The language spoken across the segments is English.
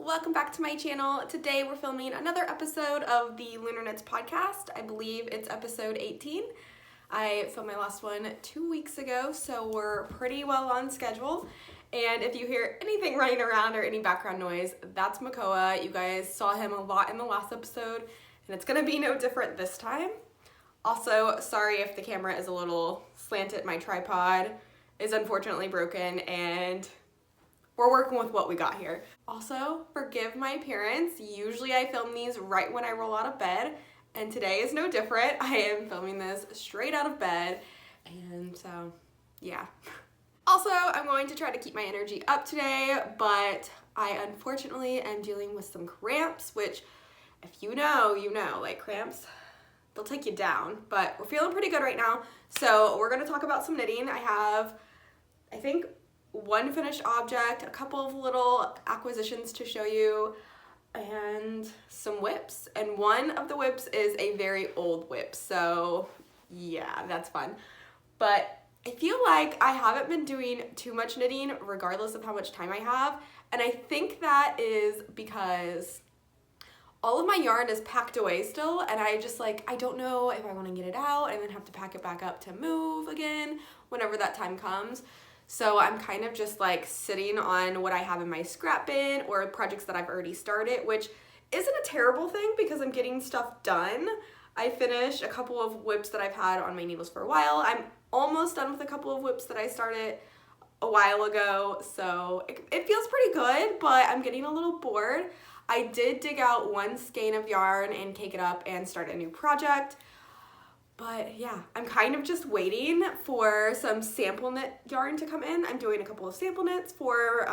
welcome back to my channel. Today we're filming another episode of the Lunar podcast. I believe it's episode 18. I filmed my last one 2 weeks ago, so we're pretty well on schedule. And if you hear anything running around or any background noise, that's Makoa. You guys saw him a lot in the last episode, and it's gonna be no different this time. Also, sorry if the camera is a little slanted. My tripod is unfortunately broken, and we're working with what we got here. Also, forgive my appearance. Usually I film these right when I roll out of bed, and today is no different. I am filming this straight out of bed, and so, yeah. Also, I'm going to try to keep my energy up today, but I unfortunately am dealing with some cramps, which if you know, like cramps, they'll take you down, but we're feeling pretty good right now. So we're gonna talk about some knitting. I have, I think, one finished object, a couple of little acquisitions to show you, and some WIPs. And one of the WIPs is a very old WIP, so yeah, that's fun. But I feel like I haven't been doing too much knitting regardless of how much time I have, and I think that is because all of my yarn is packed away still, and I don't know if I want to get it out and then have to pack it back up to move again whenever that time comes. So I'm kind of just like sitting on what I have in my scrap bin or projects that I've already started, which isn't a terrible thing because I'm getting stuff done. I finished a couple of WIPs that I've had on my needles for a while. I'm almost done with a couple of WIPs that I started a while ago, so it feels pretty good, but I'm getting a little bored. I did dig out one skein of yarn and cake it up and start a new project. But yeah, I'm kind of just waiting for some sample knit yarn to come in. I'm doing a couple of sample knits for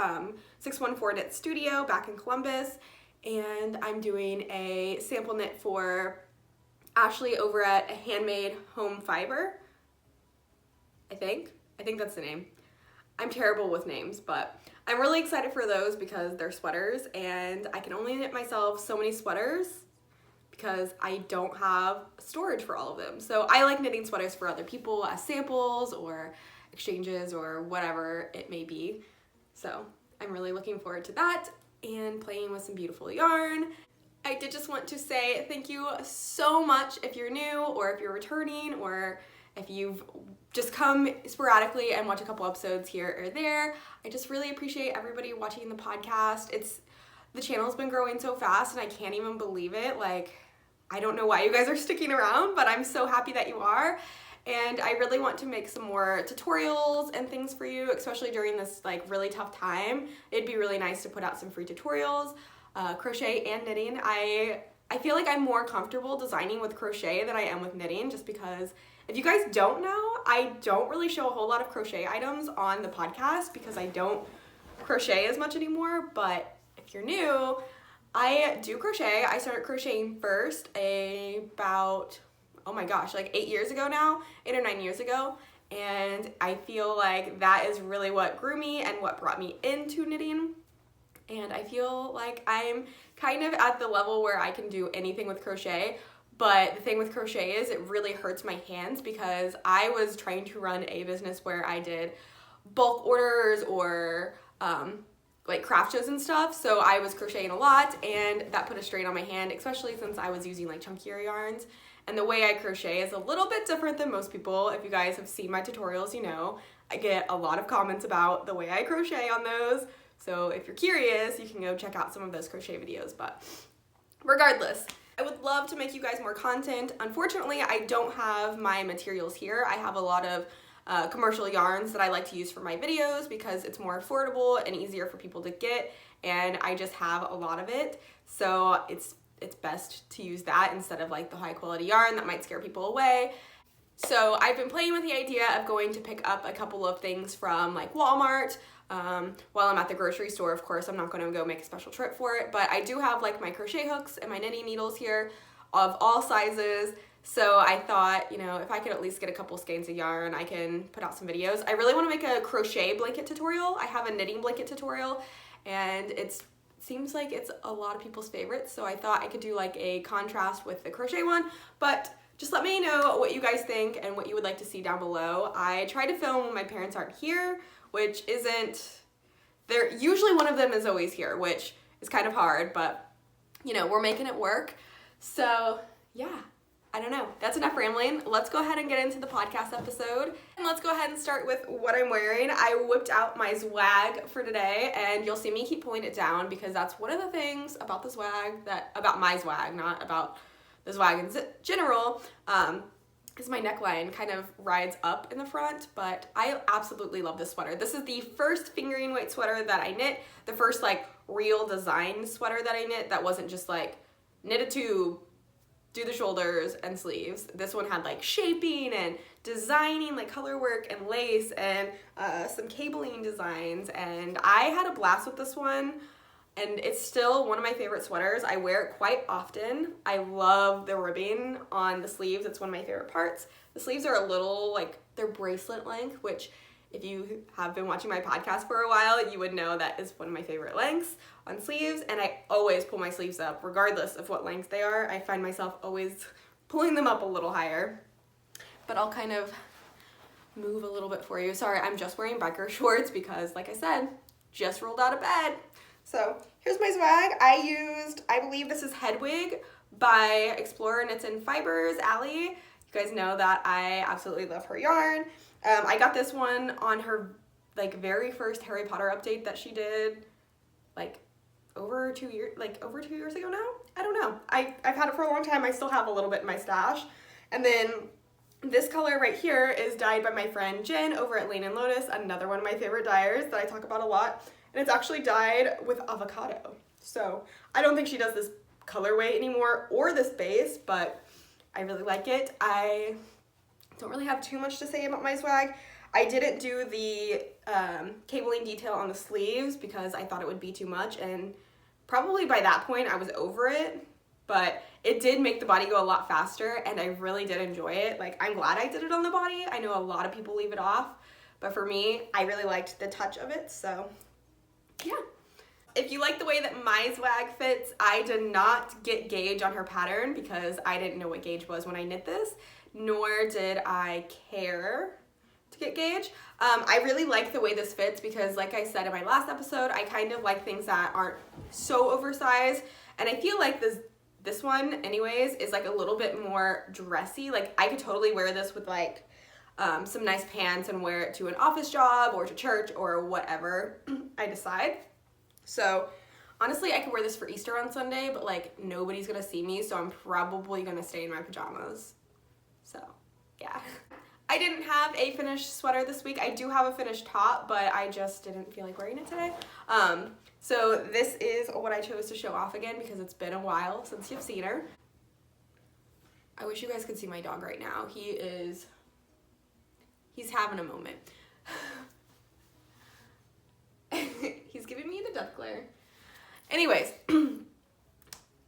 614 Knit Studio back in Columbus, and I'm doing a sample knit for Ashley over at Handmade Home Fiber. I think that's the name. I'm terrible with names, but I'm really excited for those because they're sweaters, and I can only knit myself so many sweaters because I don't have storage for all of them. So I like knitting sweaters for other people as samples or exchanges or whatever it may be. So I'm really looking forward to that and playing with some beautiful yarn. I did just want to say thank you so much if you're new or if you're returning or if you've just come sporadically and watch a couple episodes here or there. I just really appreciate everybody watching the podcast. The channel's been growing so fast and I can't even believe it. Like, I don't know why you guys are sticking around, but I'm so happy that you are. And I really want to make some more tutorials and things for you, especially during this like really tough time. It'd be really nice to put out some free tutorials, crochet and knitting. I feel like I'm more comfortable designing with crochet than I am with knitting, just because if you guys don't know, I don't really show a whole lot of crochet items on the podcast because I don't crochet as much anymore. But if you're new, I do crochet. I started crocheting first about, oh my gosh, like 8 years ago now, 8 or 9 years ago. And I feel like that is really what grew me and what brought me into knitting. And I feel like I'm kind of at the level where I can do anything with crochet. But the thing with crochet is it really hurts my hands because I was trying to run a business where I did bulk orders or like craft shows and stuff, so I was crocheting a lot, and that put a strain on my hand, especially since I was using like chunkier yarns. And the way I crochet is a little bit different than most people. If you guys have seen my tutorials, you know I get a lot of comments about the way I crochet on those, so if you're curious, you can go check out some of those crochet videos. But regardless, I would love to make you guys more content. Unfortunately, I don't have my materials here. I have a lot of commercial yarns that I like to use for my videos because it's more affordable and easier for people to get, and I just have a lot of it, so it's best to use that instead of like the high quality yarn that might scare people away. So I've been playing with the idea of going to pick up a couple of things from like Walmart while I'm at the grocery store. Of course, I'm not going to go make a special trip for it, but I do have like my crochet hooks and my knitting needles here of all sizes. So I thought, you know, if I could at least get a couple skeins of yarn, I can put out some videos. I really want to make a crochet blanket tutorial. I have a knitting blanket tutorial, and it seems like it's a lot of people's favorites. So I thought I could do like a contrast with the crochet one, but just let me know what you guys think and what you would like to see down below. I try to film when my parents aren't here, which isn't, usually one of them is always here, which is kind of hard, but you know, we're making it work. So yeah, I don't know. That's enough rambling. Let's go ahead and get into the podcast episode. And let's go ahead and start with what I'm wearing. I whipped out my swag for today, and you'll see me keep pulling it down because that's one of the things about the swag about my swag, not about the swag in general, is my neckline kind of rides up in the front, but I absolutely love this sweater. This is the first fingering weight sweater that I knit, the first like real design sweater that I knit that wasn't just like knit a tube, do the shoulders and sleeves. This one had like shaping and designing, like color work and lace and some cabling designs, and I had a blast with this one, and it's still one of my favorite sweaters. I wear it quite often. I love the ribbing on the sleeves. It's one of my favorite parts. The sleeves are a little like, they're bracelet length, which if you have been watching my podcast for a while, you would know that is one of my favorite lengths on sleeves, and I always pull my sleeves up regardless of what length they are. I find myself always pulling them up a little higher, but I'll kind of move a little bit for you. Sorry, I'm just wearing biker shorts because, like I said, just rolled out of bed. So here's my swag. I believe this is Hedwig by Explorer Knits and Fibers, Allie. You guys know that I absolutely love her yarn. I got this one on her like very first Harry Potter update that she did like over 2 years ago now. I don't know. I've had it for a long time. I still have a little bit in my stash. And then this color right here is dyed by my friend Jen over at Lane and Lotus, another one of my favorite dyers that I talk about a lot. And it's actually dyed with avocado. So I don't think she does this colorway anymore or this base, but I really like it. I don't really have too much to say about my swag. I didn't do the cabling detail on the sleeves because I thought it would be too much, and probably by that point I was over it, but it did make the body go a lot faster, and I really did enjoy it. Like, I'm glad I did it on the body. I know a lot of people leave it off, but for me, I really liked the touch of it, so yeah. If you like the way that my swag fits, I did not get gauge on her pattern because I didn't know what gauge was when I knit this, nor did I care to get gauge. I really like the way this fits because, like I said in my last episode, I kind of like things that aren't so oversized, and I feel like this one anyways is like a little bit more dressy. Like, I could totally wear this with like some nice pants and wear it to an office job or to church or whatever I decide. So honestly, I could wear this for Easter on Sunday, but like nobody's gonna see me, so I'm probably gonna stay in my pajamas. So yeah. I didn't have a finished sweater this week. I do have a finished top, but I just didn't feel like wearing it today. So this is what I chose to show off again because it's been a while since you've seen her. I wish you guys could see my dog right now. He's having a moment. He's giving me the death glare. Anyways,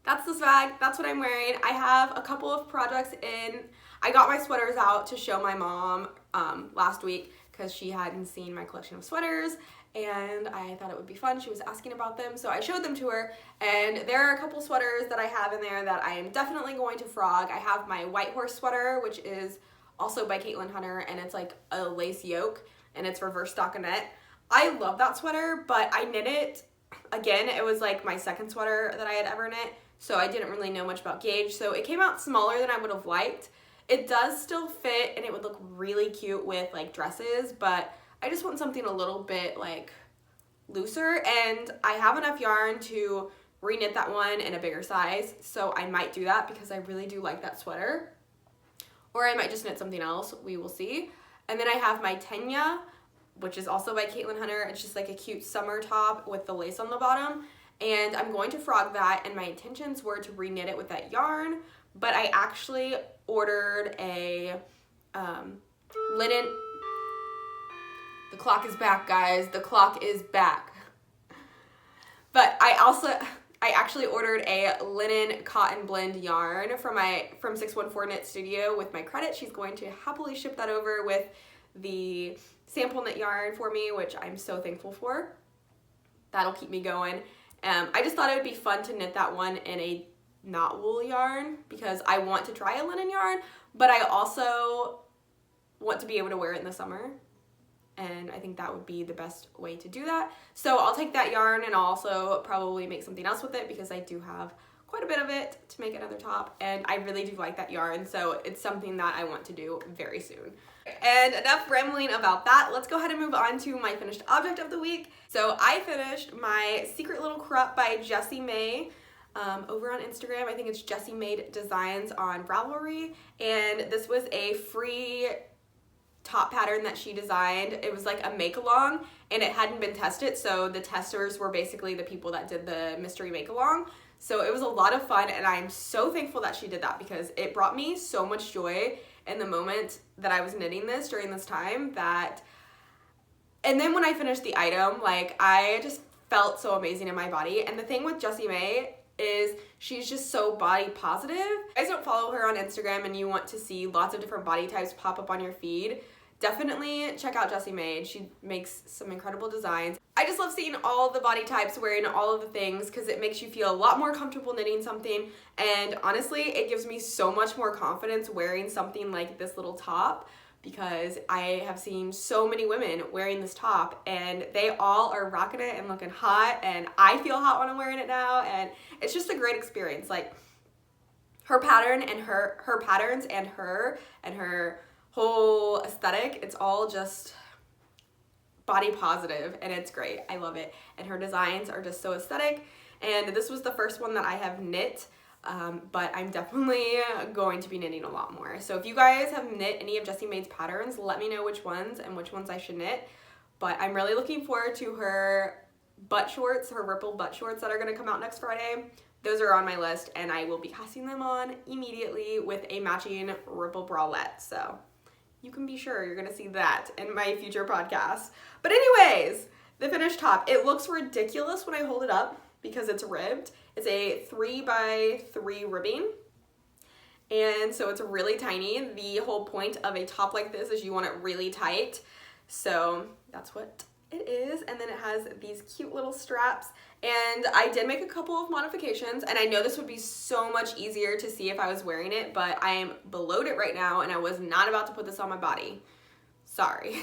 that's the swag. That's what I'm wearing. I have a couple of projects in. I got my sweaters out to show my mom last week because she hadn't seen my collection of sweaters, and I thought it would be fun. She was asking about them, so I showed them to her, and there are a couple sweaters that I have in there that I am definitely going to frog. I have my White Horse sweater, which is also by Caitlin Hunter, and it's like a lace yoke, and it's reverse stockinette. I love that sweater, but I knit it, again, it was like my second sweater that I had ever knit, so I didn't really know much about gauge, so it came out smaller than I would have liked. It does still fit, and it would look really cute with like dresses, but I just want something a little bit like looser, and I have enough yarn to reknit that one in a bigger size, so I might do that because I really do like that sweater. Or I might just knit something else, we will see. And then I have my Tenya, which is also by Caitlin Hunter. It's just like a cute summer top with the lace on the bottom. And I'm going to frog that, and my intentions were to reknit it with that yarn, but I actually ordered a linen. The clock is back, guys. The clock is back. But I actually ordered a linen cotton blend yarn from 614 Knit Studio with my credit. She's going to happily ship that over with the sample knit yarn for me, which I'm so thankful for. That'll keep me going. I just thought it would be fun to knit that one in a not wool yarn because I want to try a linen yarn, but I also want to be able to wear it in the summer. and I think that would be the best way to do that. So I'll take that yarn and I'll also probably make something else with it because I do have quite a bit of it to make another top, and I really do like that yarn, so it's something that I want to do very soon. And enough rambling about that, let's go ahead and move on to my finished object of the week. So I finished my Secret Little Crop by Jessie May over on Instagram. I think it's Jessie Made Designs on Ravelry, and this was a free top pattern that she designed. It was like a make along, and it hadn't been tested, so the testers were basically the people that did the mystery make along. So it was a lot of fun, and I'm so thankful that she did that because it brought me so much joy in the moment that I was knitting this during this time and then when I finished the item, like, I just felt so amazing in my body. And the thing with Jessie May is she's just so body positive. If you guys don't follow her on Instagram and you want to see lots of different body types pop up on your feed, definitely check out Jessie May. She makes some incredible designs. I just love seeing all the body types wearing all of the things because it makes you feel a lot more comfortable knitting something, and honestly it gives me so much more confidence wearing something like this little top because I have seen so many women wearing this top and they all are rocking it and looking hot, and I feel hot when I'm wearing it now, and it's just a great experience. Like, her pattern and her patterns and her whole aesthetic, it's all just body positive, and it's great. I love it, and her designs are just so aesthetic. And this was the first one that I have knit, but I'm definitely going to be knitting a lot more. So if you guys have knit any of Jessie Made's patterns, let me know which ones and which ones I should knit. But I'm really looking forward to her butt shorts, her ripple butt shorts that are going to come out next Friday. Those are on my list, and I will be passing them on immediately with a matching ripple bralette. So you can be sure you're gonna see that in my future podcast. But anyways, the finished top, it looks ridiculous when I hold it up because it's ribbed. It's a 3x3 ribbing, and so it's really tiny. The whole point of a top like this is you want it really tight, so that's what it is. And then it has these cute little straps, and I did make a couple of modifications, and I know this would be so much easier to see if I was wearing it, but I am below it right now, and I was not about to put this on my body. Sorry.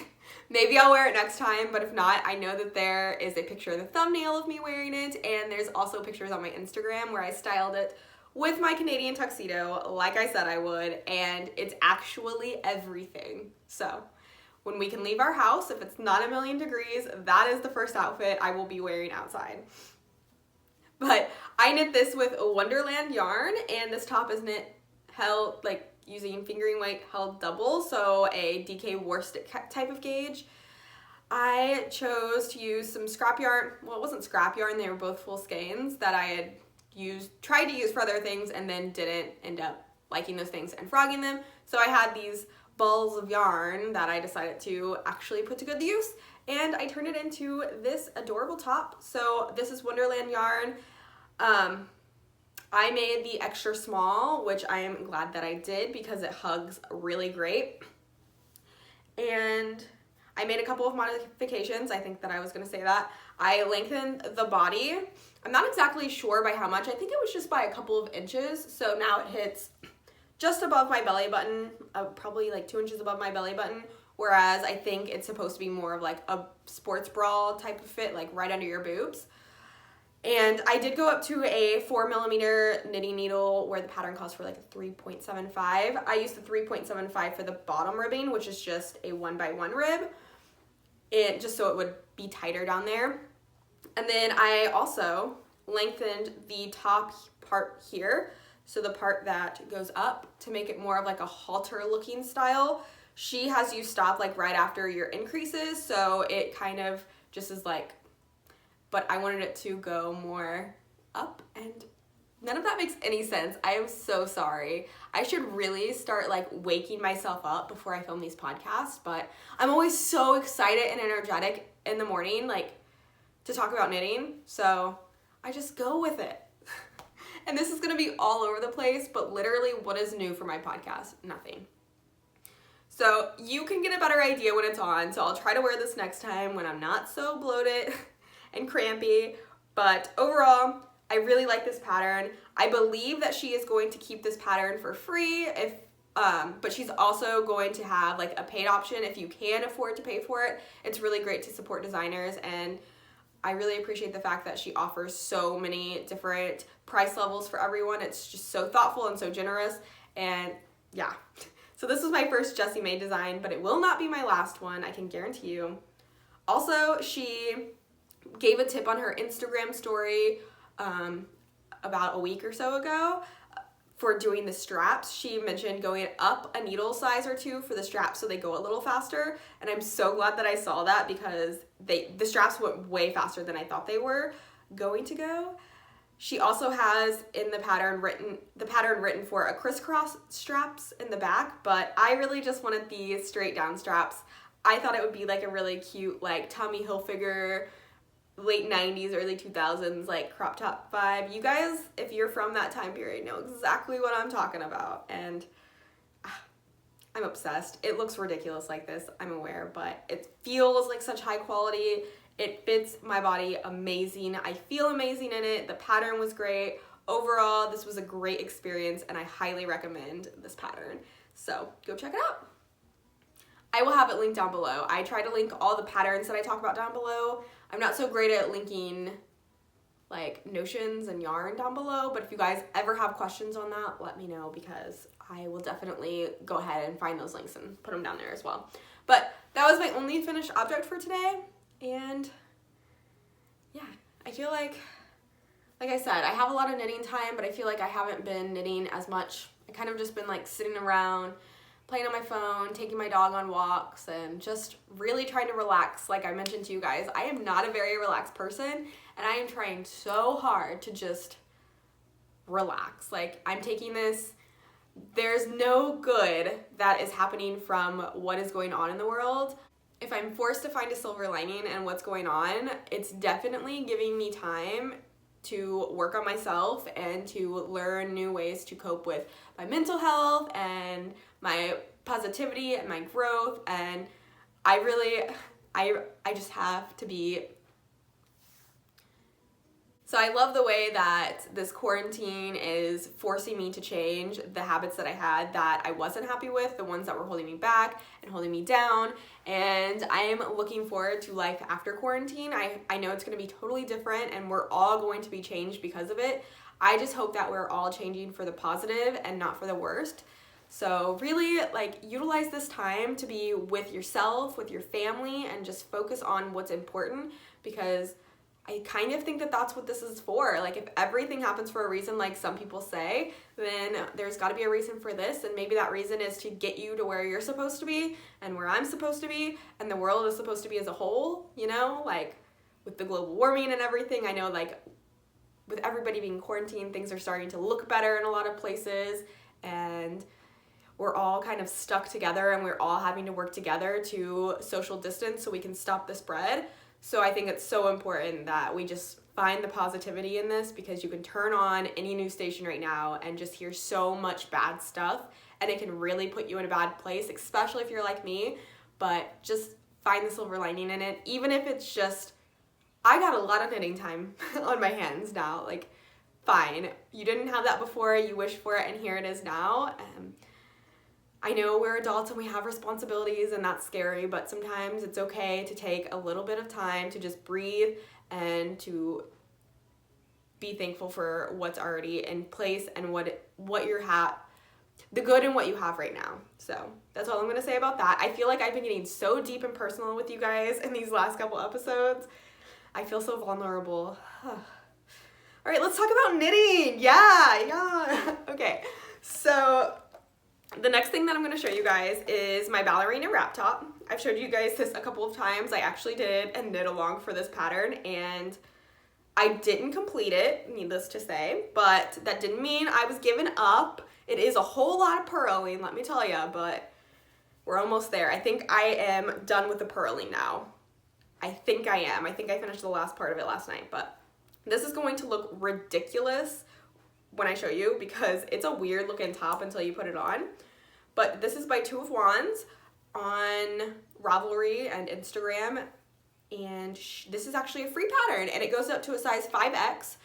Maybe I'll wear it next time, but if not, I know that there is a picture in the thumbnail of me wearing it, and there's also pictures on my Instagram where I styled it with my Canadian tuxedo, like I said I would, and it's actually everything. So when we can leave our house, if it's not 1,000,000 degrees, that is the first outfit I will be wearing outside. But I knit this with Wonderland yarn, and this top is knit held, like, using fingering weight held double, so a DK worsted type of gauge. I chose to use some scrap yarn. Well, it wasn't scrap yarn, they were both full skeins that I had tried to use for other things and then didn't end up liking those things and frogging them. So I had these balls of yarn that I decided to actually put to good use, and I turned it into this adorable top. So this is Wonderland yarn. I made the extra small, which I am glad that I did because it hugs really great. And I made a couple of modifications. I think that I was going to say that. I lengthened the body. I'm not exactly sure by how much. I think it was just by a couple of inches. So now it hits just above my belly button, probably like 2 inches above my belly button. Whereas I think it's supposed to be more of like a sports bra type of fit, like right under your boobs. And I did go up to a 4mm knitting needle where the pattern calls for like a 3.75. I used the 3.75 for the bottom ribbing, which is just a 1x1 rib, just so it would be tighter down there. And then I also lengthened the top part here, so the part that goes up, to make it more of like a halter looking style. She has you stop like right after your increases, so it kind of just is like, but I wanted it to go more up, and none of that makes any sense. I am so sorry. I should really start like waking myself up before I film these podcasts, but I'm always so excited and energetic in the morning, like, to talk about knitting, so I just go with it. And this is gonna be all over the place, but literally, what is new for my podcast? Nothing. So you can get a better idea when it's on, so I'll try to wear this next time when I'm not so bloated and crampy. But overall, I really like this pattern. I believe that she is going to keep this pattern for free. If But she's also going to have like a paid option if you can afford to pay for it. It's really great to support designers, and I really appreciate the fact that she offers so many different price levels for everyone. It's just so thoughtful and so generous, and yeah. So this was my first Jessie May design, but it will not be my last one, I can guarantee you. Also, she gave a tip on her Instagram story about a week or so ago for doing the straps. She mentioned going up a needle size or two for the straps so they go a little faster, and I'm so glad that I saw that because the straps went way faster than I thought they were going to go. She also has in the pattern written for a crisscross straps in the back, but I really just wanted these straight down straps. I thought it would be like a really cute like Tommy Hilfiger late 90s, early 2000s like crop top vibe. You guys, if you're from that time period, know exactly what I'm talking about, and I'm obsessed. It looks ridiculous like this, I'm aware, but it feels like such high quality. It fits my body amazing. I feel amazing in it. The pattern was great. Overall, this was a great experience, and I highly recommend this pattern. So go check it out. I will have it linked down below. I try to link all the patterns that I talk about down below. I'm not so great at linking like notions and yarn down below, but if you guys ever have questions on that, let me know, because I will definitely go ahead and find those links and put them down there as well. But that was my only finished object for today, and yeah, I feel like I said, I have a lot of knitting time, but I feel like I haven't been knitting as much. I kind of just been like sitting around, playing on my phone, taking my dog on walks, and just really trying to relax. Like I mentioned to you guys, I am not a very relaxed person, and I am trying so hard to just relax. Like I'm taking this, there's no good that is happening from what is going on in the world. If I'm forced to find a silver lining in what's going on, it's definitely giving me time to work on myself and to learn new ways to cope with my mental health and my positivity and my growth. And I just have to be. So I love the way that this quarantine is forcing me to change the habits that I had that I wasn't happy with, the ones that were holding me back and holding me down. And I am looking forward to life after quarantine. I know it's going to be totally different, and we're all going to be changed because of it. I just hope that we're all changing for the positive and not for the worst. So really, like, utilize this time to be with yourself, with your family, and just focus on what's important, because I kind of think that that's what this is for. Like, if everything happens for a reason, like some people say, then there's got to be a reason for this, and maybe that reason is to get you to where you're supposed to be and where I'm supposed to be and the world is supposed to be as a whole, you know? Like, with the global warming and everything, I know, like, with everybody being quarantined, things are starting to look better in a lot of places, and we're all kind of stuck together, and we're all having to work together to social distance so we can stop the spread. So I think it's so important that we just find the positivity in this, because you can turn on any news station right now and just hear so much bad stuff, and it can really put you in a bad place, especially if you're like me. But just find the silver lining in it, even if it's just, I got a lot of knitting time on my hands now. Like, fine, you didn't have that before, you wished for it, and here it is now. I know we're adults and we have responsibilities, and that's scary, but sometimes it's okay to take a little bit of time to just breathe and to be thankful for what's already in place and what you have, the good in what you have right now. So that's all I'm going to say about that. I feel like I've been getting so deep and personal with you guys in these last couple episodes. I feel so vulnerable. All right, let's talk about knitting. Yeah. Okay, so the next thing that I'm going to show you guys is my Ballerina wrap top. I've showed you guys this a couple of times. I actually did a knit along for this pattern, and I didn't complete it, needless to say, but that didn't mean I was giving up. It is a whole lot of purling, let me tell you, but we're almost there. I think I am done with the purling now. I think I am. I think I finished the last part of it last night, but this is going to look ridiculous when I show you, because it's a weird looking top until you put it on. But this is by Two of Wands on Ravelry and Instagram, and this is actually a free pattern, and it goes up to a size 5X.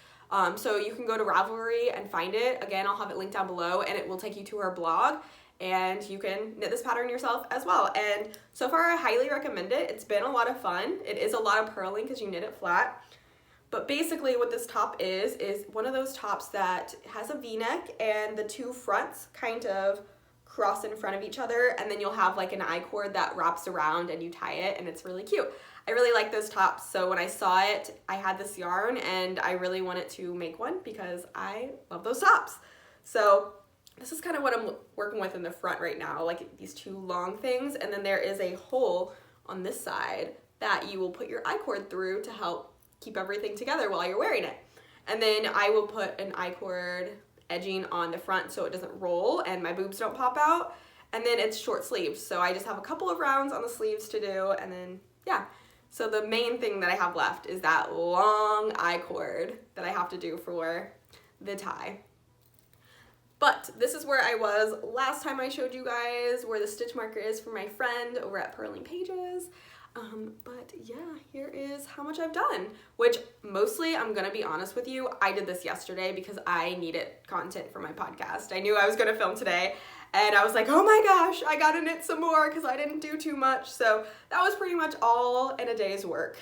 So you can go to Ravelry and find it. Again, I'll have it linked down below, and it will take you to her blog. and you can knit this pattern yourself as well. And so far I highly recommend it. It's been a lot of fun. It is a lot of purling because you knit it flat. But basically what this top is one of those tops that has a V-neck and the two fronts kind of cross in front of each other, and then you'll have like an I-cord that wraps around and you tie it, and it's really cute. I really like those tops, so when I saw it, I had this yarn and I really wanted to make one because I love those tops. So this is kind of what I'm working with in the front right now, like these two long things, and then there is a hole on this side that you will put your I-cord through to help keep everything together while you're wearing it. And then I will put an I-cord edging on the front so it doesn't roll and my boobs don't pop out. And then it's short sleeves, so I just have a couple of rounds on the sleeves to do, and then yeah. So the main thing that I have left is that long I-cord that I have to do for the tie. But this is where I was last time I showed you guys where the stitch marker is for my friend over at Purling Pages. But yeah, here is how much I've done, which mostly, I'm gonna be honest with you, I did this yesterday because I needed content for my podcast. I knew I was gonna film today, and I was like, oh my gosh, I gotta knit some more because I didn't do too much. So that was pretty much all in a day's work.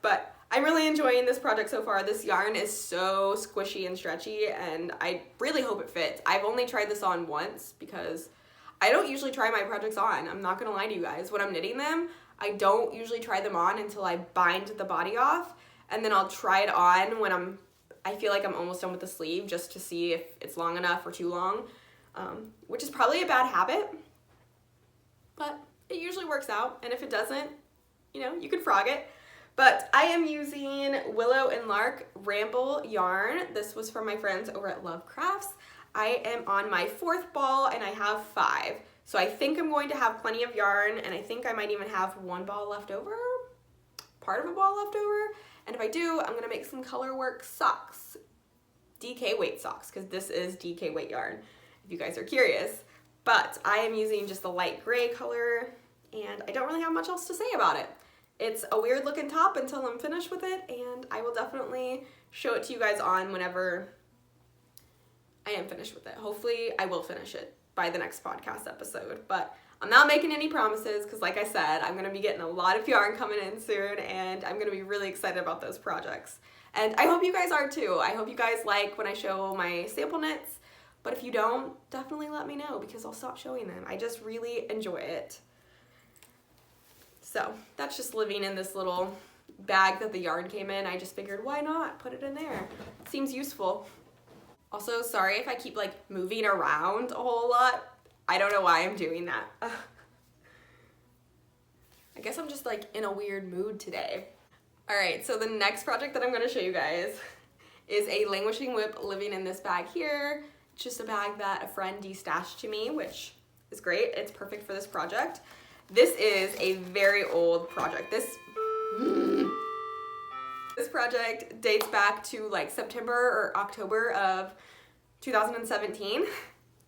But I'm really enjoying this project so far. This yarn is so squishy and stretchy, and I really hope it fits. I've only tried this on once because I don't usually try my projects on. I'm not gonna lie to you guys. When I'm knitting them, I don't usually try them on until I bind the body off, and then I'll try it on when I feel like I'm almost done with the sleeve, just to see if it's long enough or too long, which is probably a bad habit, but it usually works out, and if it doesn't, you know, you can frog it. But I am using Willow and Lark Ramble yarn. This was from my friends over at Love Crafts. I am on my 4th ball and I have 5. So I think I'm going to have plenty of yarn, and I think I might even have 1 ball left over, part of a ball left over. And if I do, I'm gonna make some color work socks, DK weight socks, because this is DK weight yarn, if you guys are curious. But I am using just the light gray color, and I don't really have much else to say about it. It's a weird looking top until I'm finished with it, and I will definitely show it to you guys on whenever I am finished with it. Hopefully I will finish it by the next podcast episode, but I'm not making any promises because, like I said, I'm going to be getting a lot of yarn coming in soon, and I'm going to be really excited about those projects. And I hope you guys are too. I hope you guys like when I show my sample knits, but if you don't, definitely let me know because I'll stop showing them. I just really enjoy it. So that's just living in this little bag that the yarn came in. I just figured, why not put it in there? It seems useful. Also, sorry if I keep like moving around a whole lot. I don't know why I'm doing that. I guess I'm just like in a weird mood today. All right, so the next project that I'm gonna show you guys is a Languishing WIP living in this bag here. It's just a bag that a friend de-stashed to me, which is great. It's perfect for this project. This is a very old project. This project dates back to like September or October of 2017.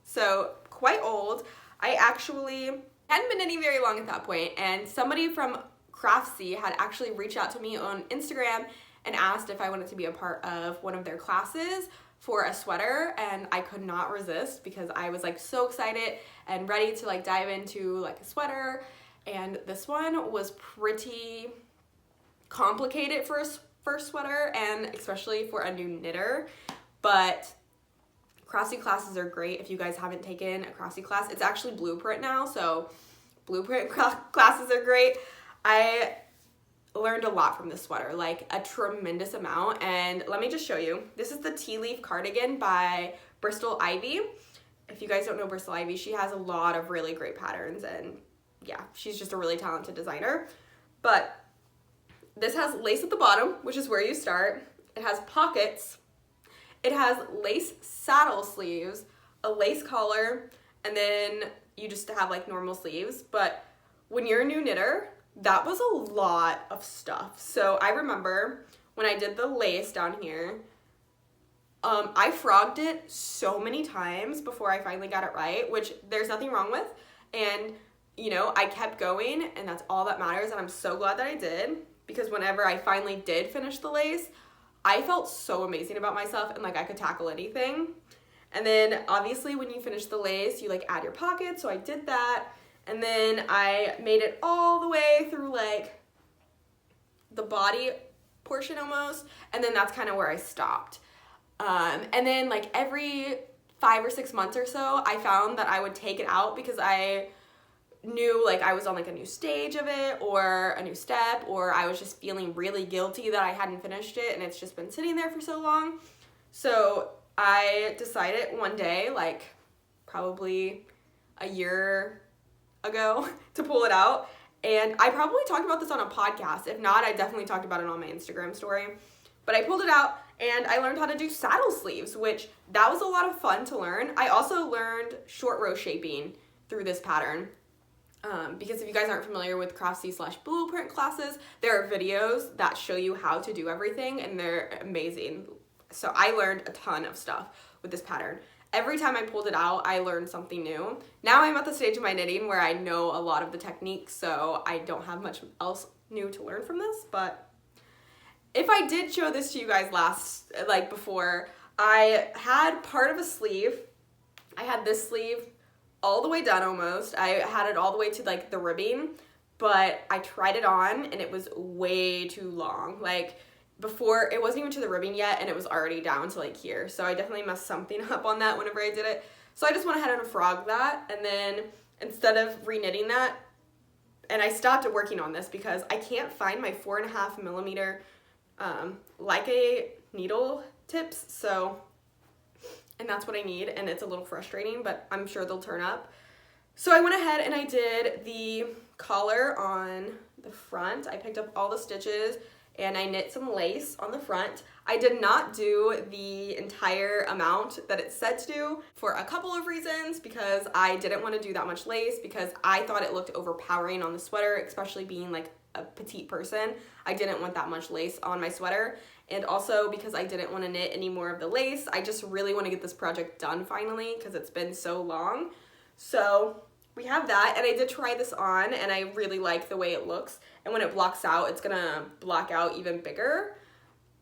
So quite old. I actually hadn't been knitting very long at that point, and somebody from Craftsy had actually reached out to me on Instagram and asked if I wanted to be a part of one of their classes for a sweater, and I could not resist because I was like so excited and ready to like dive into like a sweater. And this one was pretty complicated for a first sweater, and especially for a new knitter, but Craftsy classes are great. If you guys haven't taken a Craftsy class, it's actually Blueprint now, so Blueprint classes are great. I learned a lot from this sweater, like a tremendous amount, and let me just show you. This is the Tea Leaf Cardigan by Bristol Ivy. If you guys don't know Bristol Ivy, she has a lot of really great patterns, and yeah, she's just a really talented designer. But this has lace at the bottom, which is where you start. It has pockets. It has lace saddle sleeves, a lace collar, and then you just have like normal sleeves. But when you're a new knitter, that was a lot of stuff. So I remember when I did the lace down here, I frogged it so many times before I finally got it right, which there's nothing wrong with. And you know, I kept going, and that's all that matters, and I'm so glad that I did, because whenever I finally did finish the lace, I felt so amazing about myself, and like I could tackle anything. And then obviously when you finish the lace, you like add your pocket, so I did that. And then I made it all the way through like the body portion almost, and then that's kind of where I stopped. And then like every 5 or 6 months or so, I found that I would take it out because I knew like I was on like a new stage of it or a new step, or I was just feeling really guilty that I hadn't finished it and it's just been sitting there for so long. So I decided one day, like probably a year ago, to pull it out. And I probably talked about this on a podcast. If not, I definitely talked about it on my Instagram story. But I pulled it out and I learned how to do saddle sleeves, which that was a lot of fun to learn. I also learned short row shaping through this pattern. Because if you guys aren't familiar with Craftsy/Blueprint classes, there are videos that show you how to do everything and they're amazing. So I learned a ton of stuff with this pattern. Every time I pulled it out, I learned something new. Now I'm at the stage of my knitting where I know a lot of the techniques, so I don't have much else new to learn from this. But if I did show this to you guys before, I had part of a sleeve. I had this sleeve all the way done almost. I had it all the way to like the ribbing, but I tried it on and it was way too long. Like before, it wasn't even to the ribbing yet and it was already down to like here. So I definitely messed something up on that whenever I did it. So I just went ahead and frogged that, and then instead of re-knitting that, and I stopped working on this because I can't find my 4.5 millimeter like a needle tips, so, and that's what I need, and it's a little frustrating, but I'm sure they'll turn up. So I went ahead and I did the collar on the front. I picked up all the stitches and I knit some lace on the front. I did not do the entire amount that it said to do for a couple of reasons, because I didn't want to do that much lace because I thought it looked overpowering on the sweater, especially being like a petite person. I didn't want that much lace on my sweater, and also because I didn't want to knit any more of the lace. I just really want to get this project done finally because it's been so long. So we have that, and I did try this on and I really like the way it looks, and when it blocks out, it's gonna block out even bigger.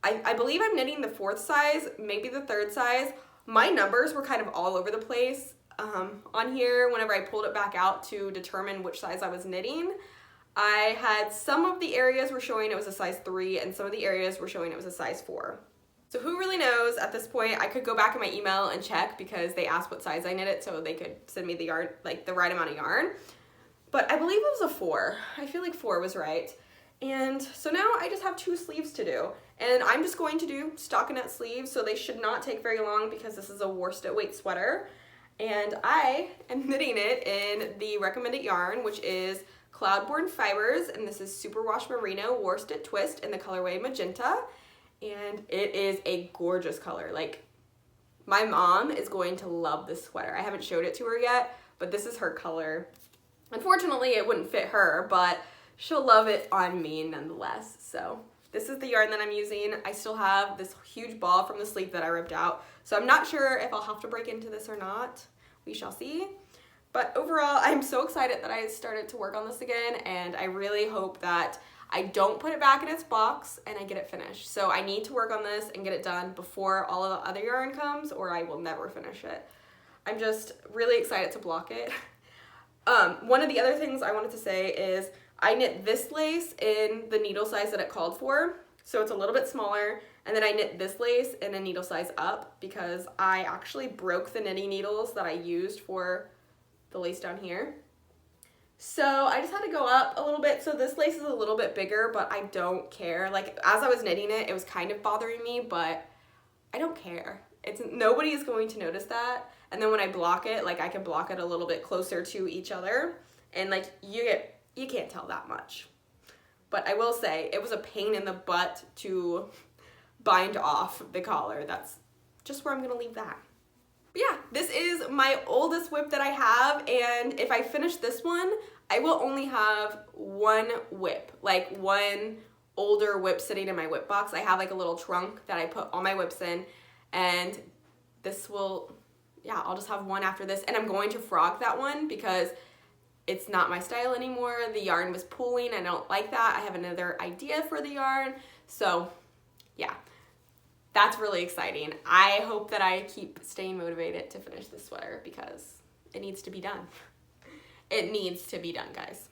I believe I'm knitting the 4th size, maybe the 3rd size. My numbers were kind of all over the place on here whenever I pulled it back out to determine which size I was knitting. I had some of the areas were showing it was a size 3 and some of the areas were showing it was a size 4. So who really knows at this point? I could go back in my email and check because they asked what size I knit it so they could send me the yarn, like the right amount of yarn. But I believe it was a 4. I feel like 4 was right. And so now I just have 2 sleeves to do. And I'm just going to do stockinette sleeves, so they should not take very long because this is a worsted weight sweater. And I am knitting it in the recommended yarn, which is Cloudborne Fibers, and this is Superwash Merino Worsted Twist in the colorway Magenta. And it is a gorgeous color. Like, my mom is going to love this sweater. I haven't showed it to her yet, but this is her color. Unfortunately, it wouldn't fit her, but she'll love it on me nonetheless. So this is the yarn that I'm using. I still have this huge ball from the sleeve that I ripped out, so I'm not sure if I'll have to break into this or not. We shall see. But overall, I'm so excited that I started to work on this again, and I really hope that I don't put it back in its box and I get it finished. So I need to work on this and get it done before all of the other yarn comes, or I will never finish it. I'm just really excited to block it. One of the other things I wanted to say is I knit this lace in the needle size that it called for, so it's a little bit smaller, and then I knit this lace in a needle size up because I actually broke the knitting needles that I used for the lace down here. So I just had to go up a little bit, so this lace is a little bit bigger, but I don't care. Like, as I was knitting it, it was kind of bothering me, but I don't care. Nobody is going to notice that. And then when I block it, like, I can block it a little bit closer to each other, and like you can't tell that much. But I will say it was a pain in the butt to bind off the collar. That's just where I'm gonna leave that. But yeah, this is my oldest WIP that I have, and if I finish this one, I will only have one WIP, like one older WIP sitting in my WIP box. I have like a little trunk that I put all my WIPs in, and this will, yeah, I'll just have one after this, and I'm going to frog that one because it's not my style anymore. The yarn was pooling. I don't like that. I have another idea for the yarn. So yeah, that's really exciting. I hope that I keep staying motivated to finish this sweater because it needs to be done. It needs to be done, guys.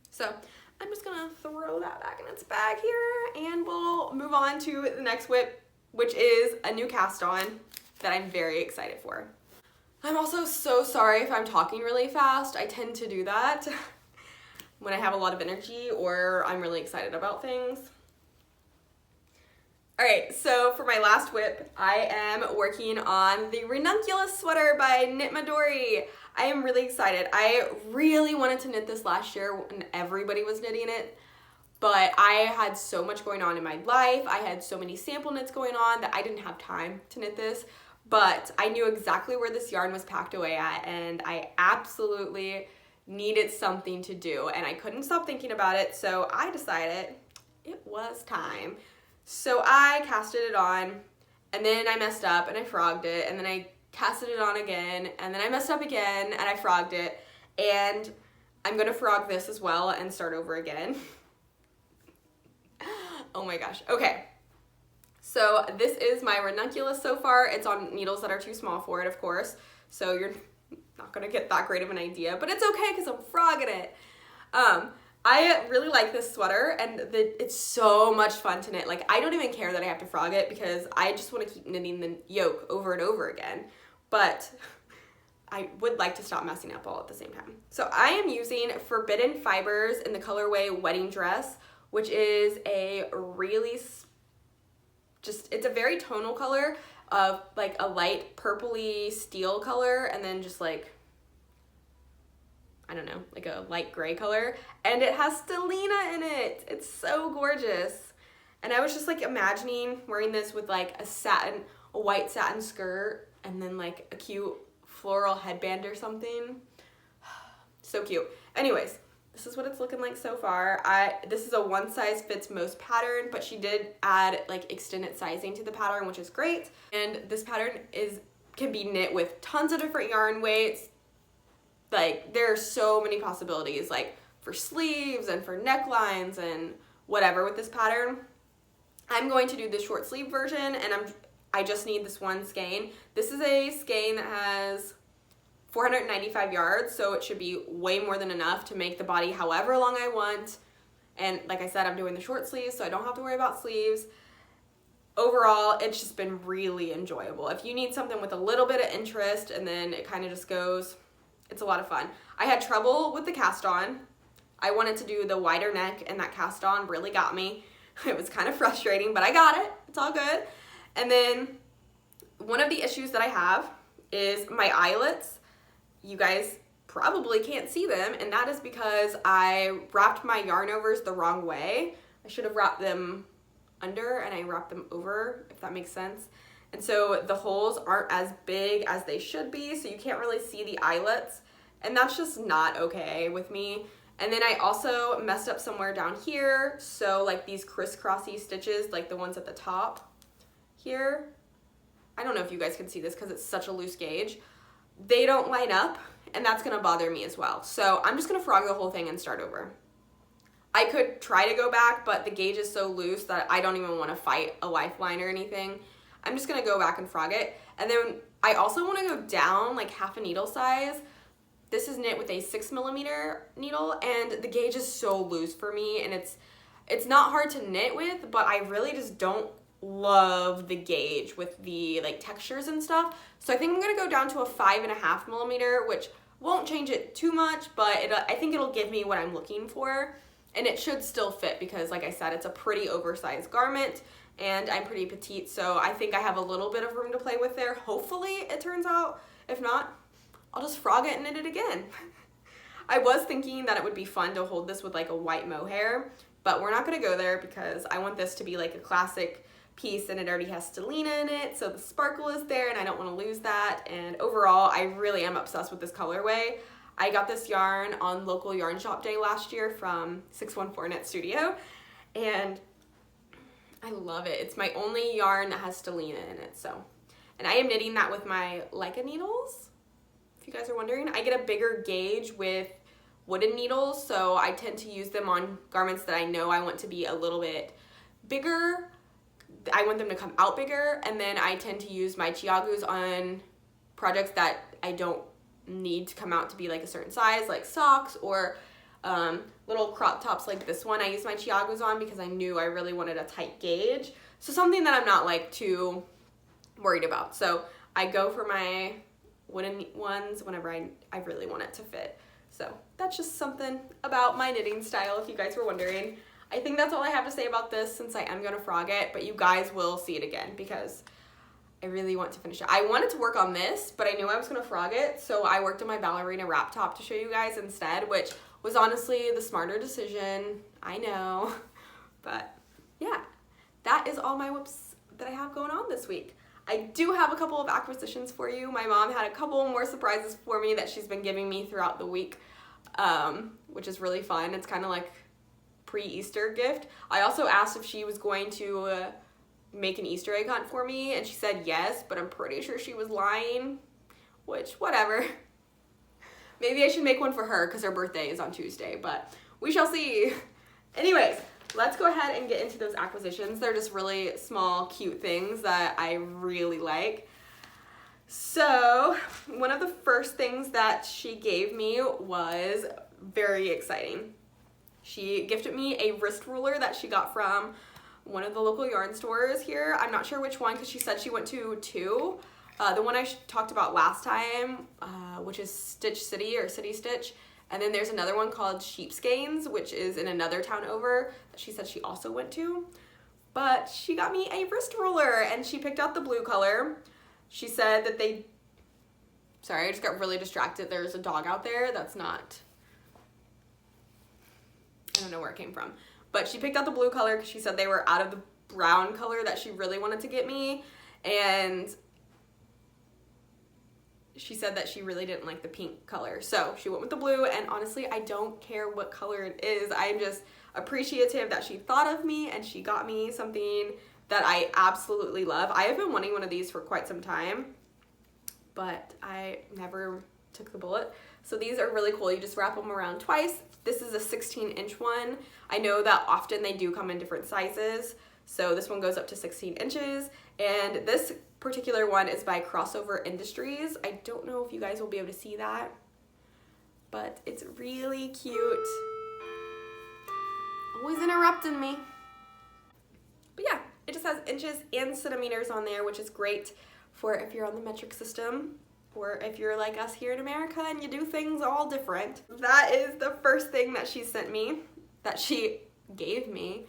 So I'm just gonna throw that back in its bag here, and we'll move on to the next WIP, which is a new cast on that I'm very excited for. I'm also so sorry if I'm talking really fast. I tend to do that when I have a lot of energy or I'm really excited about things. All right, so for my last WIP, I am working on the Ranunculus sweater by Knit Midori. I am really excited. I really wanted to knit this last year when everybody was knitting it, but I had so much going on in my life. I had so many sample knits going on that I didn't have time to knit this, but I knew exactly where this yarn was packed away at, and I absolutely needed something to do, and I couldn't stop thinking about it, so I decided it was time. So I casted it on, and then I messed up and I frogged it, and then I casted it on again, and then I messed up again and I frogged it, and I'm gonna frog this as well and start over again. Oh my gosh. Okay, so this is my Ranunculus so far. It's on needles that are too small for it, of course, so you're not gonna get that great of an idea, but it's okay because I'm frogging it. I really like this sweater, and it's so much fun to knit. Like, I don't even care that I have to frog it because I just want to keep knitting the yoke over and over again, but I would like to stop messing up all at the same time. So I am using Forbidden Fibers in the colorway Wedding Dress, which is a really it's a very tonal color of like a light purpley steel color, and then just like, I don't know, like a light gray color, and it has stellina in it. It's so gorgeous. And I was just like imagining wearing this with like a white satin skirt, and then like a cute floral headband or something. So cute. Anyways, this is what it's looking like so far. This is a one size fits most pattern, but she did add like extended sizing to the pattern, which is great. And this pattern can be knit with tons of different yarn weights. Like, there are so many possibilities, like for sleeves and for necklines and whatever with this pattern. I'm going to do the short sleeve version, and I just need this one skein. This is a skein that has 495 yards, so it should be way more than enough to make the body however long I want. And like I said, I'm doing the short sleeves, so I don't have to worry about sleeves. Overall, it's just been really enjoyable. If you need something with a little bit of interest and then it kind of just goes, it's a lot of fun. I had trouble with the cast on. I wanted to do the wider neck, and that cast on really got me. It was kind of frustrating, but I got it. It's all good. And then one of the issues that I have is my eyelets. You guys probably can't see them, and that is because I wrapped my yarn overs the wrong way. I should have wrapped them under, and I wrapped them over, if that makes sense. And so the holes aren't as big as they should be, so you can't really see the eyelets, and that's just not okay with me. And then I also messed up somewhere down here, so like these crisscrossy stitches, like the ones at the top here, I don't know if you guys can see this because it's such a loose gauge, they don't line up, and that's gonna bother me as well. So I'm just gonna frog the whole thing and start over. I could try to go back, but the gauge is so loose that I don't even wanna fight a lifeline or anything. I'm just gonna go back and frog it. And then I also wanna go down like half a needle size. This is knit with a 6mm needle, and the gauge is so loose for me, and it's not hard to knit with, but I really just don't love the gauge with the like textures and stuff. So I think I'm gonna go down to a 5.5mm, which won't change it too much, but I think it'll give me what I'm looking for, and it should still fit because, like I said, it's a pretty oversized garment, and I'm pretty petite, so I think I have a little bit of room to play with there. Hopefully it turns out. If not, I'll just frog it and knit it again. I was thinking that it would be fun to hold this with like a white mohair, but we're not gonna go there because I want this to be like a classic piece, and it already has stellina in it, so the sparkle is there and I don't want to lose that. And overall, I really am obsessed with this colorway. I got this yarn on local yarn shop day last year from 614 Knit Studio, and I love it. It's my only yarn that has stellina in it. So, and I am knitting that with my Leica needles. If you guys are wondering, I get a bigger gauge with wooden needles, so I tend to use them on garments that I know I want to be a little bit bigger I want them to come out bigger, and then I tend to use my Chiagus on projects that I don't need to come out to be like a certain size, like socks or little crop tops like this one. I use my Chiagus on because I knew I really wanted a tight gauge. So something that I'm not like too worried about. So I go for my wooden ones whenever I really want it to fit. So that's just something about my knitting style, if you guys were wondering. I think that's all I have to say about this, since I am going to frog it, but you guys will see it again because I really want to finish it. I wanted to work on this, but I knew I was going to frog it, so I worked on my Ballerina wrap top to show you guys instead, which was honestly the smarter decision. I know. But yeah, that is all my WIPs that I have going on this week. I do have a couple of acquisitions for you. My mom had a couple more surprises for me that she's been giving me throughout the week, which is really fun. It's kind of like pre-Easter gift. I also asked if she was going to make an Easter egg hunt for me, and she said yes, but I'm pretty sure she was lying, which, whatever. Maybe I should make one for her because her birthday is on Tuesday, but we shall see. Anyways, let's go ahead and get into those acquisitions. They're just really small, cute things that I really like. So one of the first things that she gave me was very exciting. She gifted me a wrist ruler that she got from one of the local yarn stores here. I'm not sure which one because she said she went to two. The one I talked about last time, which is Stitch City or City Stitch. And then there's another one called Sheepskeins, which is in another town over that she said she also went to. But she got me a wrist ruler and she picked out the blue color. She said that sorry, I just got really distracted. There's a dog out there that's not, I don't know where it came from. But she picked out the blue color because she said they were out of the brown color that she really wanted to get me. And she said that she really didn't like the pink color. So she went with the blue, and honestly, I don't care what color it is. I'm just appreciative that she thought of me and she got me something that I absolutely love. I have been wanting one of these for quite some time, but I never took the bullet. So these are really cool. You just wrap them around twice. This is a 16-inch one. I know that often they do come in different sizes. So this one goes up to 16 inches. And this particular one is by Crossover Industries. I don't know if you guys will be able to see that, but it's really cute. Always interrupting me. But yeah, it just has inches and centimeters on there, which is great for if you're on the metric system, or if you're like us here in America and you do things all different. That is the first thing that she sent me, that she gave me.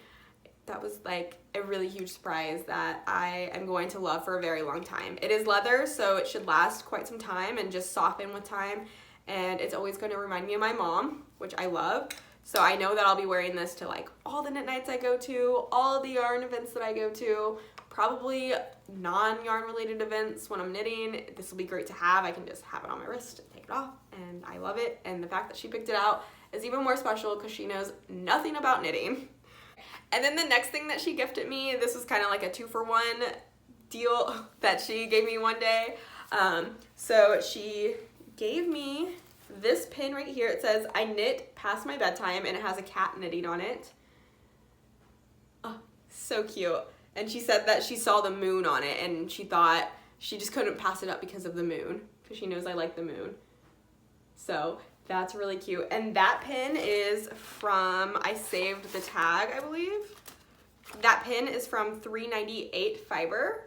That was like a really huge surprise that I am going to love for a very long time. It is leather, so it should last quite some time and just soften with time. And it's always going to remind me of my mom, which I love. So I know that I'll be wearing this to like all the knit nights I go to, all the yarn events that I go to, probably non-yarn related events when I'm knitting. This will be great to have. I can just have it on my wrist and take it off, and I love it. And the fact that she picked it out is even more special because she knows nothing about knitting. And then the next thing that she gifted me, this was kind of like a 2-for-1 deal that she gave me one day. So she gave me this pin right here. It says, "I knit past my bedtime," and it has a cat knitting on it. Oh, so cute. And she said that she saw the moon on it and she thought she just couldn't pass it up because of the moon, because she knows I like the moon. So that's really cute. And that pin is from, I saved the tag, I believe. That pin is from 398 Fiber.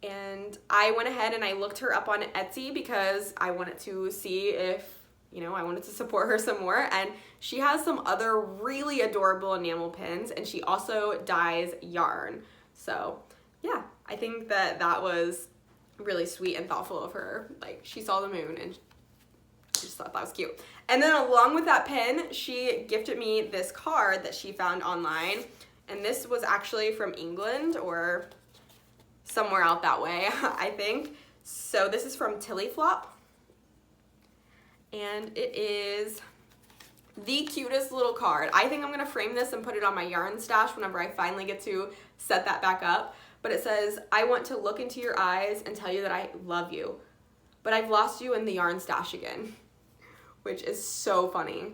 And I went ahead and I looked her up on Etsy because I wanted to see if, you know, I wanted to support her some more. And she has some other really adorable enamel pins, and she also dyes yarn. So yeah, I think that that was really sweet and thoughtful of her. Like, she saw the moon and I just thought that was cute. And then along with that pin, she gifted me this card that she found online. And this was actually from England or somewhere out that way, I think. So this is from Tilly Flop. And it is the cutest little card. I think I'm gonna frame this and put it on my yarn stash whenever I finally get to set that back up. But it says, "I want to look into your eyes and tell you that I love you, but I've lost you in the yarn stash again," which is so funny.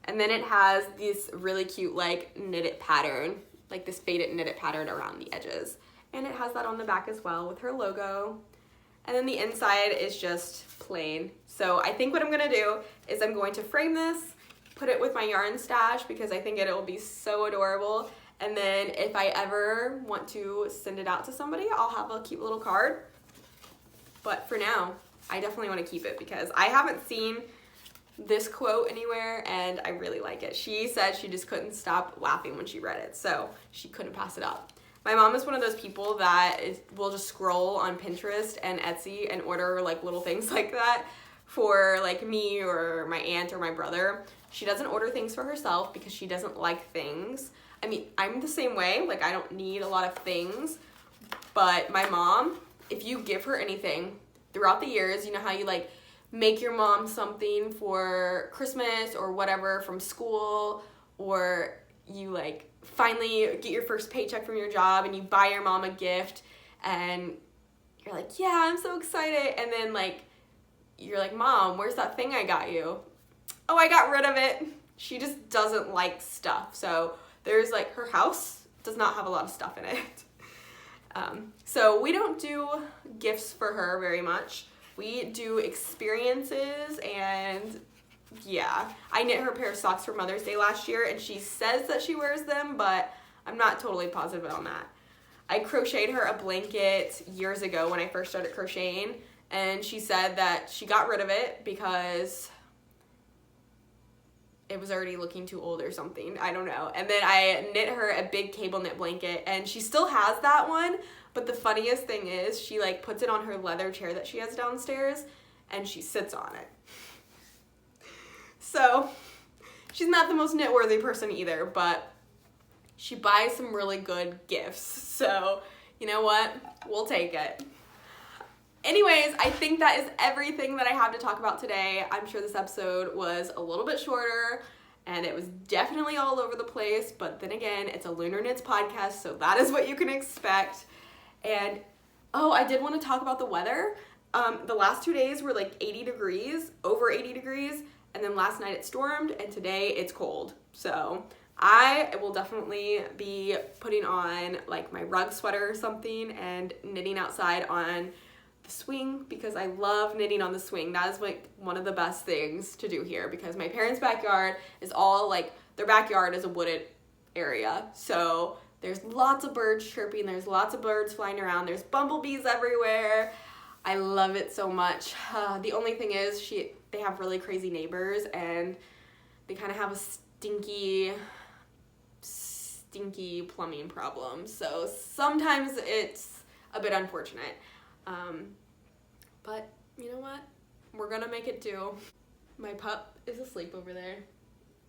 And then it has this really cute like knitted pattern like this faded knitted pattern around the edges. And it has that on the back as well with her logo. And then the inside is just plain. So I think what I'm gonna do is I'm going to frame this, put it with my yarn stash because I think it'll be so adorable. And then if I ever want to send it out to somebody, I'll have a cute little card. But for now, I definitely want to keep it because I haven't seen this quote anywhere and I really like it. She said she just couldn't stop laughing when she read it, so she couldn't pass it up. My mom is one of those people that will just scroll on Pinterest and Etsy and order like little things like that for like me or my aunt or my brother. She doesn't order things for herself because she doesn't like things. I mean, I'm the same way, like I don't need a lot of things, but my mom, if you give her anything throughout the years, you know how you like make your mom something for Christmas or whatever from school, or you like finally get your first paycheck from your job and you buy your mom a gift and you're like, yeah, I'm so excited. And then like, you're like, Mom, where's that thing I got you? Oh, I got rid of it. She just doesn't like stuff. So there's like, her house does not have a lot of stuff in it. So we don't do gifts for her very much. We do experiences, and yeah, I knit her a pair of socks for Mother's Day last year and she says that she wears them, but I'm not totally positive on that. I crocheted her a blanket years ago when I first started crocheting, and she said that she got rid of it because it was already looking too old or something. I don't know. And then I knit her a big cable knit blanket and she still has that one, but the funniest thing is she like puts it on her leather chair that she has downstairs and she sits on it. So she's not the most knit-worthy person either, but she buys some really good gifts. So you know what? We'll take it. Anyways, I think that is everything that I have to talk about today. I'm sure this episode was a little bit shorter and it was definitely all over the place, but then again, it's a Lunar Knits podcast, so that is what you can expect. And oh, I did want to talk about the weather. The last 2 days were like 80 degrees, over 80 degrees, and then last night it stormed and today it's cold. So I will definitely be putting on like my rug sweater or something and knitting outside on the swing because I love knitting on the swing. That is like one of the best things to do here because my parents' backyard is all like, their backyard is a wooded area. So there's lots of birds chirping, there's lots of birds flying around, there's bumblebees everywhere. I love it so much. The only thing is they have really crazy neighbors and they kind of have a stinky plumbing problem. So sometimes it's a bit unfortunate. But you know what? We're gonna make it do. My pup is asleep over there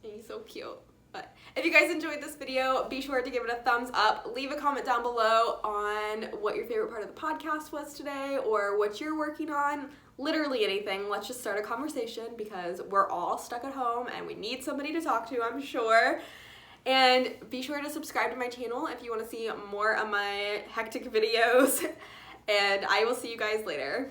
and he's so cute. But if you guys enjoyed this video, be sure to give it a thumbs up. Leave a comment down below on what your favorite part of the podcast was today or what you're working on. Literally anything. Let's just start a conversation because we're all stuck at home and we need somebody to talk to, I'm sure. And be sure to subscribe to my channel if you want to see more of my hectic videos. And I will see you guys later.